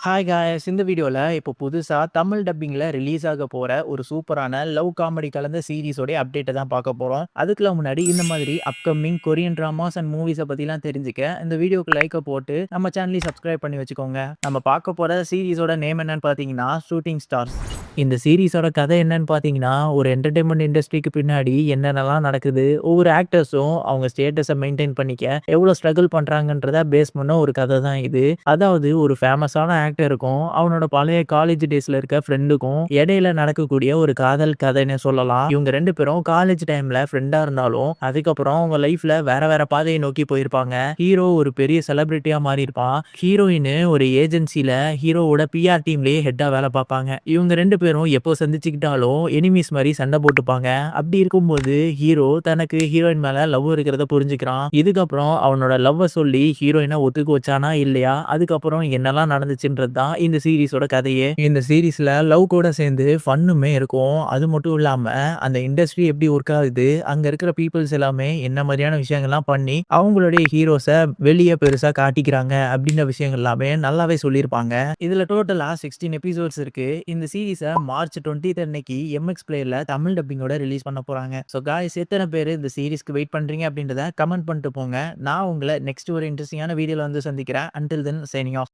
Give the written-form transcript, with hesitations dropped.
Hi guys, இந்த வீடியோல இப்போ புதுசா தமிழ் டப்பிங்ல ரிலீஸ் ஆக போற ஒரு சூப்பரான லவ் காமெடி கலந்த சீரிஸோட அப்டேட்ட தான் பார்க்க போறோம். அதுக்கெல்லாம் முன்னாடி இந்த மாதிரி upcoming Korean dramas and movies பத்திலாம் தெரிஞ்சுக்க இந்த வீடியோக்கு லைக்க போட்டு நம்ம சேனலையும் சப்ஸ்கிரைப் பண்ணி வச்சுக்கோங்க. நம்ம பார்க்க போற சீரிஸோட நேம் என்னன்னு பார்த்தீங்கன்னா ஷூட்டிங் ஸ்டார்ஸ். இந்த சீரிஸோட கதை என்னன்னு பார்த்தீங்கன்னா, ஒரு என்டர்டெயின்மென்ட் இண்டஸ்ட்ரிக்கு பின்னாடி என்னென்னலாம் நடக்குது, ஒவ்வொரு ஆக்டர்ஸும் அவங்க ஸ்டேட்டஸ மெயின்டெயின் பண்ணிக்க எவ்வளோ ஸ்ட்ரகிள் பண்றாங்கன்றத பேஸ் பண்ண ஒரு கதை தான் இது. அதாவது ஒரு ஃபேமஸான ஆக்டருக்கும் அவனோட பழைய காலேஜ் டேஸ்ல இருக்க ஃப்ரெண்டுக்கும் இடையில நடக்கக்கூடிய ஒரு காதல் கதைன்னு சொல்லலாம். இவங்க 2 பேரும் காலேஜ் டைம்ல ஃப்ரெண்டா இருந்தாலும், அதுக்கப்புறம் அவங்க லைஃப்ல வேற வேற பாதையை நோக்கி போயிருப்பாங்க. ஹீரோ ஒரு பெரிய செலிபிரிட்டியா மாறி இருப்பான். ஹீரோயின் ஒரு ஏஜென்சில ஹீரோவோட பிஆர் டீம்லயே ஹெட்டா வேலை பார்ப்பாங்க. இவங்க 2 பேரும் எப்போ சந்திச்சுக்கிட்டாலும் எனிமீஸ் மாதிரி சண்டை போட்டுப்பாங்க. அப்படி இருக்கும்போது ஹீரோ தனக்கு ஹீரோயின் மேல லவ் இருக்கிறத புரிஞ்சுக்கிறான். இதுக்கப்புறம் அவனோட லவ்வ சொல்லி ஹீரோயினை ஒத்துக்க வச்சானா இல்லையா, அதுக்கப்புறம் என்னெல்லாம் நடந்துச்சுன்றது தான் இந்த சீரிஸோட கதையே. இந்த சீரிஸ்ல லவ் கூட சேர்ந்து ஃபன்னுமே இருக்கும். அது மட்டும் இல்லாம அந்த இண்டஸ்ட்ரி எப்படி ஒர்க் ஆகுது, அங்க இருக்கிற பீப்புள்ஸ் எல்லாமே என்ன மாதிரியான விஷயங்கள்லாம் பண்ணி அவங்களுடைய ஹீரோஸை வெளியே பெருசா காட்டிக்கிறாங்க அப்படின்ற விஷயங்கள் எல்லாமே நல்லாவே சொல்லியிருப்பாங்க. இதுல டோட்டலா 16 எபிசோட்ஸ் இருக்கு. இந்த சீரிஸை மார்ச் 20th அன்னைக்கு எம்எக்ஸ் பிளேயர்ல தமிழ் டப்பிங்கோட ரிலீஸ் பண்ண போறாங்க. ஸோ காய்ஸ், எத்தனை பேர் இந்த சீரிஸ்க்கு வெயிட் பண்றீங்க அப்படின்றத கமெண்ட் பண்ணிட்டு போங்க. நான் உங்களை நெக்ஸ்ட் ஒரு இன்ட்ரெஸ்டிங்கான வீடியோல வந்து சந்திக்கிறேன். Until then signing off.